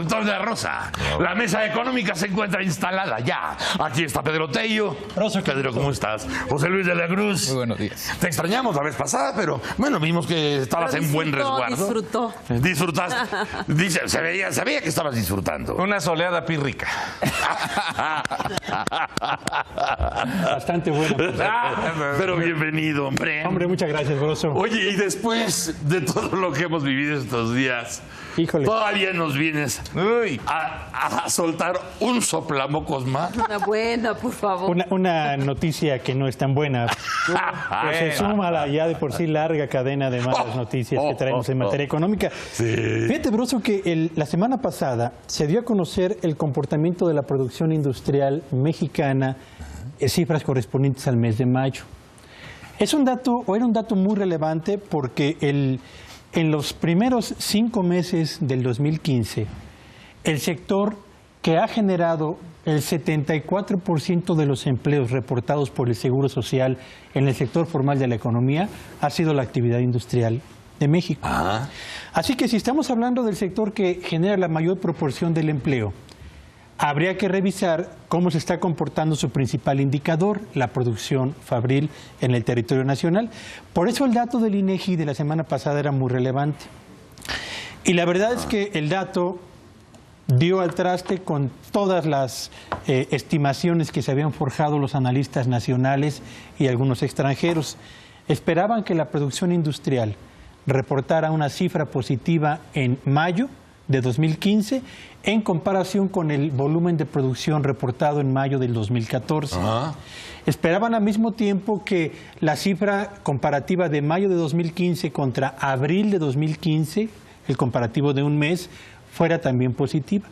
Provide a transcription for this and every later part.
Doña Rosa, la mesa económica se encuentra instalada ya. Aquí está Pedro Tello. Pedro, ¿cómo estás? José Luis de la Cruz. Muy buenos días. Te extrañamos la vez pasada, pero bueno, vimos que estabas en buen resguardo. Disfrutó. Disfrutaste. Dice, se veía que estabas disfrutando. Una soleada pírrica. Bastante bueno. Pero bienvenido, hombre. Hombre, muchas gracias, Broso. Oye, y después de todo lo que hemos vivido estos días, Híjole. todavía nos vienes a soltar un soplamocos más. Una buena, por favor. Una noticia que no es tan buena. Pues se suma a la ya de por sí larga cadena de malas noticias que traemos en materia económica. Sí. Fíjate, Broso, que la semana pasada se dio a conocer el comportamiento de la producción industrial mexicana, cifras correspondientes al mes de mayo. Es un dato, o era un dato muy relevante, porque en los primeros 5 meses del 2015, el sector que ha generado el 74% de los empleos reportados por el Seguro Social en el sector formal de la economía ha sido la actividad industrial de México. Así que si estamos hablando del sector que genera la mayor proporción del empleo, habría que revisar cómo se está comportando su principal indicador, la producción fabril en el territorio nacional. Por eso el dato del INEGI de la semana pasada era muy relevante. Y la verdad es que el dato dio al traste con todas las estimaciones que se habían forjado los analistas nacionales y algunos extranjeros. Esperaban que la producción industrial reportara una cifra positiva en mayo de 2015 en comparación con el volumen de producción reportado en mayo del 2014. Esperaban al mismo tiempo que la cifra comparativa de mayo de 2015 contra abril de 2015, el comparativo de un mes, fuera también positiva.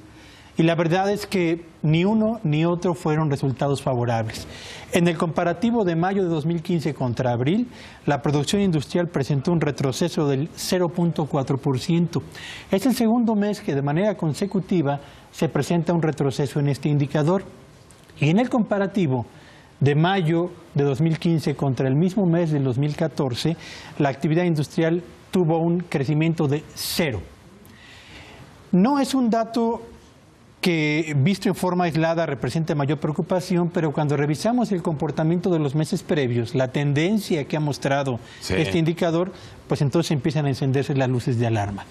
Y la verdad es que ni uno ni otro fueron resultados favorables. En el comparativo de mayo de 2015 contra abril, la producción industrial presentó un retroceso del 0.4%. Es el segundo mes que de manera consecutiva se presenta un retroceso en este indicador. Y en el comparativo de mayo de 2015 contra el mismo mes del 2014, la actividad industrial tuvo un crecimiento de 0. No es un dato que visto en forma aislada representa mayor preocupación, pero cuando revisamos el comportamiento de los meses previos, la tendencia que ha mostrado este indicador, pues entonces empiezan a encenderse las luces de alarma.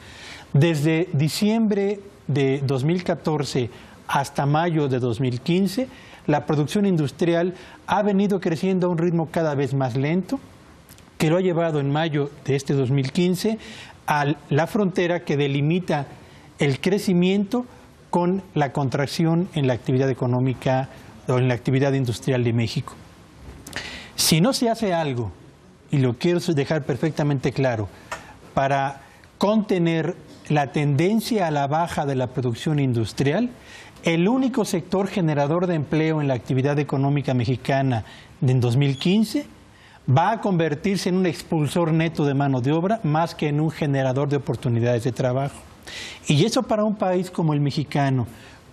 Desde diciembre de 2014 hasta mayo de 2015, la producción industrial ha venido creciendo a un ritmo cada vez más lento, que lo ha llevado en mayo de este 2015 a la frontera que delimita el crecimiento con la contracción en la actividad económica o en la actividad industrial de México. Si no se hace algo, y lo quiero dejar perfectamente claro, para contener la tendencia a la baja de la producción industrial, el único sector generador de empleo en la actividad económica mexicana en 2015 va a convertirse en un expulsor neto de mano de obra más que en un generador de oportunidades de trabajo. Y eso para un país como el mexicano,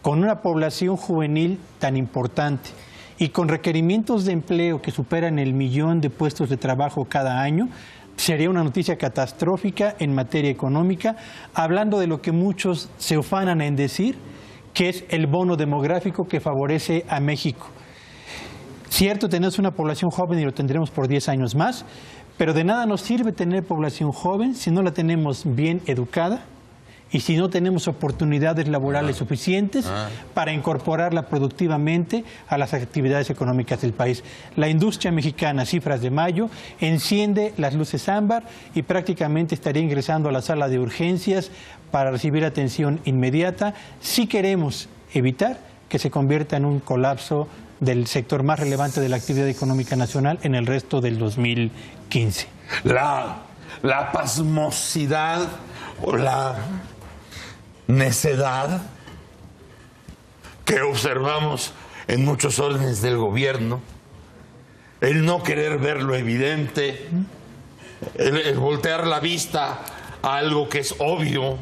con una población juvenil tan importante y con requerimientos de empleo que superan el 1.000.000 de puestos de trabajo cada año, sería una noticia catastrófica en materia económica, hablando de lo que muchos se ufanan en decir, que es el bono demográfico que favorece a México. Cierto, tenemos una población joven y lo tendremos por 10 años más, pero de nada nos sirve tener población joven si no la tenemos bien educada, y si no tenemos oportunidades laborales suficientes para incorporarla productivamente a las actividades económicas del país. La industria mexicana, cifras de mayo, enciende las luces ámbar y prácticamente estaría ingresando a la sala de urgencias para recibir atención inmediata si queremos evitar que se convierta en un colapso del sector más relevante de la actividad económica nacional en el resto del 2015. La pasmosidad o la necedad que observamos en muchos órdenes del gobierno, el no querer ver lo evidente, el voltear la vista a algo que es obvio,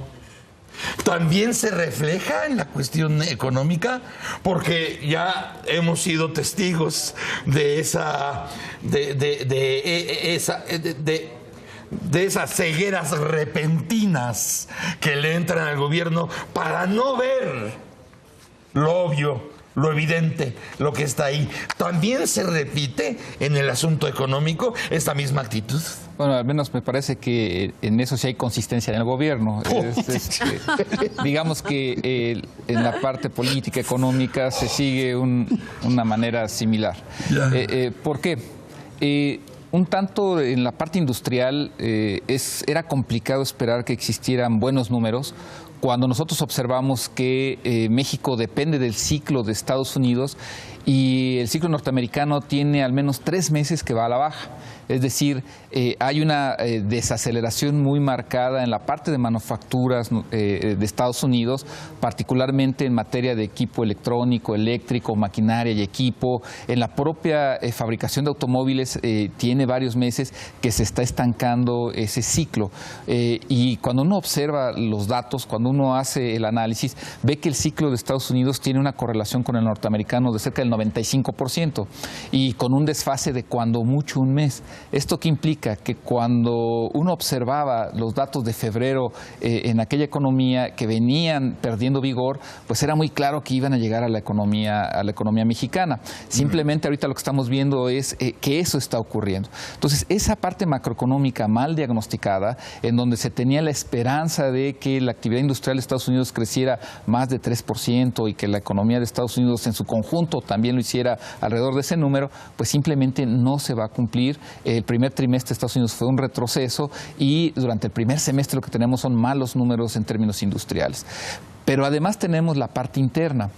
también se refleja en la cuestión económica, porque ya hemos sido testigos de de esas cegueras repentinas que le entran al gobierno para no ver lo obvio, lo evidente, lo que está ahí. ¿También se repite en el asunto económico esta misma actitud? Bueno, al menos me parece que en eso sí hay consistencia en el gobierno. Digamos que en la parte política, económica, se sigue una manera similar. ¿Por qué? Un tanto en la parte industrial era complicado esperar que existieran buenos números cuando nosotros observamos que México depende del ciclo de Estados Unidos y el ciclo norteamericano tiene al menos 3 meses que va a la baja. Es decir, hay una desaceleración muy marcada en la parte de manufacturas de Estados Unidos, particularmente en materia de equipo electrónico, eléctrico, maquinaria y equipo. En la propia fabricación de automóviles tiene varios meses que se está estancando ese ciclo. Y cuando uno observa los datos, cuando uno hace el análisis, ve que el ciclo de Estados Unidos tiene una correlación con el norteamericano de cerca del 95% y con un desfase de cuando mucho un mes. ¿Esto qué implica? Que cuando uno observaba los datos de febrero en aquella economía que venían perdiendo vigor, pues era muy claro que iban a llegar a la economía mexicana. Simplemente ahorita lo que estamos viendo es que eso está ocurriendo. Entonces, esa parte macroeconómica mal diagnosticada, en donde se tenía la esperanza de que la actividad industrial de Estados Unidos creciera más de 3% y que la economía de Estados Unidos en su conjunto también lo hiciera alrededor de ese número, pues simplemente no se va a cumplir. El primer trimestre de Estados Unidos fue un retroceso y durante el primer semestre lo que tenemos son malos números en términos industriales. Pero además tenemos la parte interna.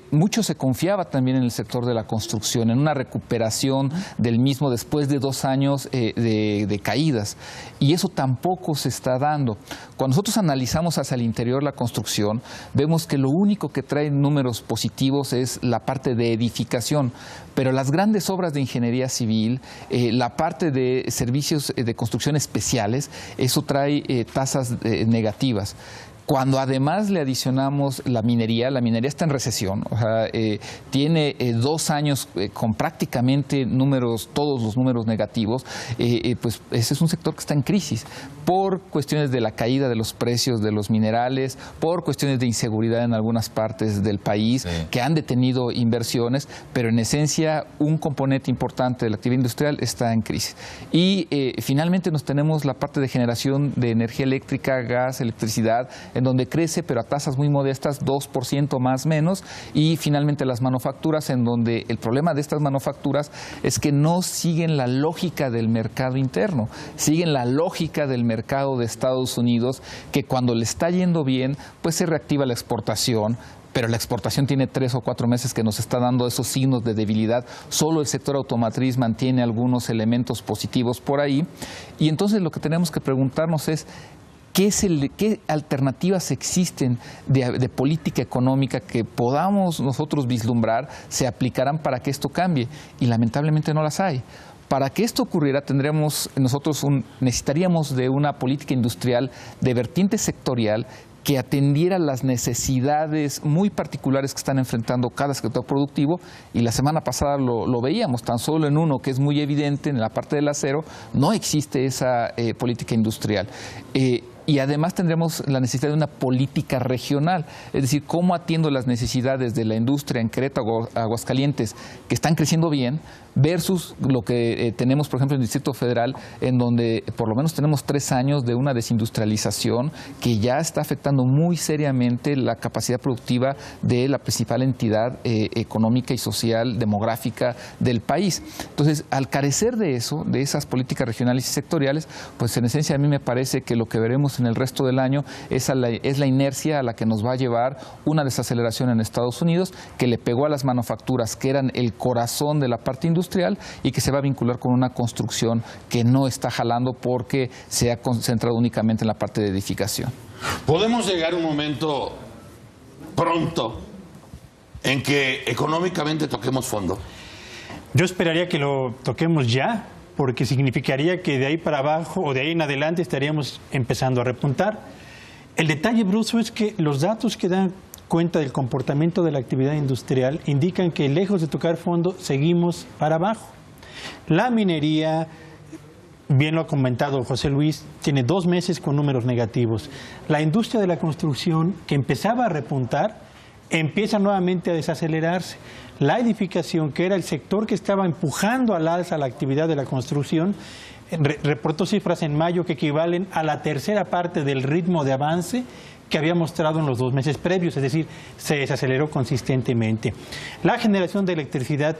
Mucho se confiaba también en el sector de la construcción, en una recuperación del mismo después de 2 años de caídas, y eso tampoco se está dando. Cuando nosotros analizamos hacia el interior la construcción, vemos que lo único que trae números positivos es la parte de edificación, pero las grandes obras de ingeniería civil, la parte de servicios de construcción especiales, eso trae tasas negativas. Cuando además le adicionamos la minería está en recesión, o sea, tiene 2 años con prácticamente todos los números negativos, pues ese es un sector que está en crisis por cuestiones de la caída de los precios de los minerales, por cuestiones de inseguridad en algunas partes del país, que han detenido inversiones, pero en esencia un componente importante de la actividad industrial está en crisis. Y finalmente nos tenemos la parte de generación de energía eléctrica, gas, electricidad, en donde crece, pero a tasas muy modestas, 2% más menos, y finalmente las manufacturas, en donde el problema de estas manufacturas es que no siguen la lógica del mercado interno, siguen la lógica del mercado de Estados Unidos, que cuando le está yendo bien, pues se reactiva la exportación, pero la exportación tiene 3 o 4 meses que nos está dando esos signos de debilidad. Solo el sector automotriz mantiene algunos elementos positivos por ahí, y entonces lo que tenemos que preguntarnos es ¿qué alternativas existen de política económica que podamos nosotros vislumbrar se aplicarán para que esto cambie? Y lamentablemente no las hay. Para que esto ocurriera necesitaríamos de una política industrial de vertiente sectorial que atendiera las necesidades muy particulares que están enfrentando cada sector productivo, y la semana pasada lo veíamos, tan solo en uno que es muy evidente, en la parte del acero, no existe esa política industrial. Y además tendremos la necesidad de una política regional, es decir, cómo atiendo las necesidades de la industria en Querétaro, Aguascalientes, que están creciendo bien, versus lo que tenemos, por ejemplo, en el Distrito Federal, en donde por lo menos tenemos 3 años de una desindustrialización que ya está afectando muy seriamente la capacidad productiva de la principal entidad económica y social, demográfica del país. Entonces, al carecer de eso, de esas políticas regionales y sectoriales, pues en esencia a mí me parece que lo que veremos en el resto del año es la inercia a la que nos va a llevar una desaceleración en Estados Unidos, que le pegó a las manufacturas, que eran el corazón de la parte industrial, y que se va a vincular con una construcción que no está jalando porque se ha concentrado únicamente en la parte de edificación. ¿Podemos llegar a un momento pronto en que económicamente toquemos fondo? Yo esperaría que lo toquemos ya, porque significaría que de ahí para abajo o de ahí en adelante estaríamos empezando a repuntar. El detalle, Bruso, es que los datos que dan cuenta del comportamiento de la actividad industrial indican que lejos de tocar fondo seguimos para abajo. La minería bien lo ha comentado José Luis, tiene 2 meses con números negativos. La industria de la construcción, que empezaba a repuntar, empieza nuevamente a desacelerarse. La edificación, que era el sector que estaba empujando al alza la actividad de la construcción, reportó cifras en mayo que equivalen a la tercera parte del ritmo de avance que había mostrado en los 2 meses previos, es decir, se desaceleró consistentemente. La generación de electricidad,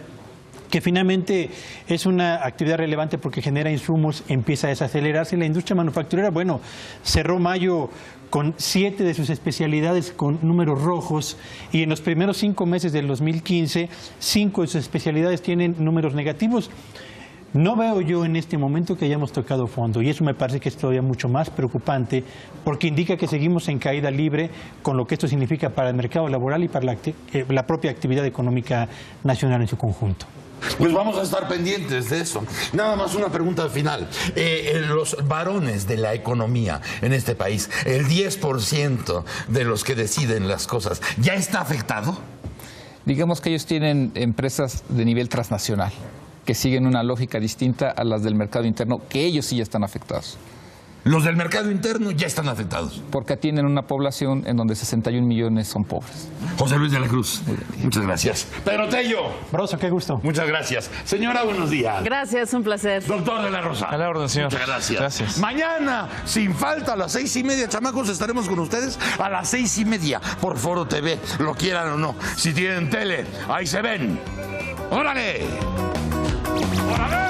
que finalmente es una actividad relevante porque genera insumos, empieza a desacelerarse. La industria manufacturera, bueno, cerró mayo con 7 de sus especialidades con números rojos, y en los primeros 5 meses del 2015, 5 de sus especialidades tienen números negativos. No veo yo en este momento que hayamos tocado fondo, y eso me parece que es todavía mucho más preocupante, porque indica que seguimos en caída libre, con lo que esto significa para el mercado laboral y para la propia actividad económica nacional en su conjunto. Pues vamos a estar pendientes de eso. Nada más una pregunta final. Los varones de la economía en este país, el 10% de los que deciden las cosas, ¿ya está afectado? Digamos que ellos tienen empresas de nivel transnacional, que siguen una lógica distinta a las del mercado interno, que ellos sí ya están afectados. Los del mercado interno ya están afectados. Porque tienen una población en donde 61 millones son pobres. José Luis de la Cruz, muchas gracias. Pedro Tello. Broso, qué gusto. Muchas gracias. Señora, buenos días. Gracias, un placer. Doctor de la Rosa. A la orden, señor. Muchas gracias. Gracias. Mañana, sin falta, a las 6:30, chamacos, estaremos con ustedes a las 6:30 por Foro TV, lo quieran o no. Si tienen tele, ahí se ven. ¡Órale! ¡Órale!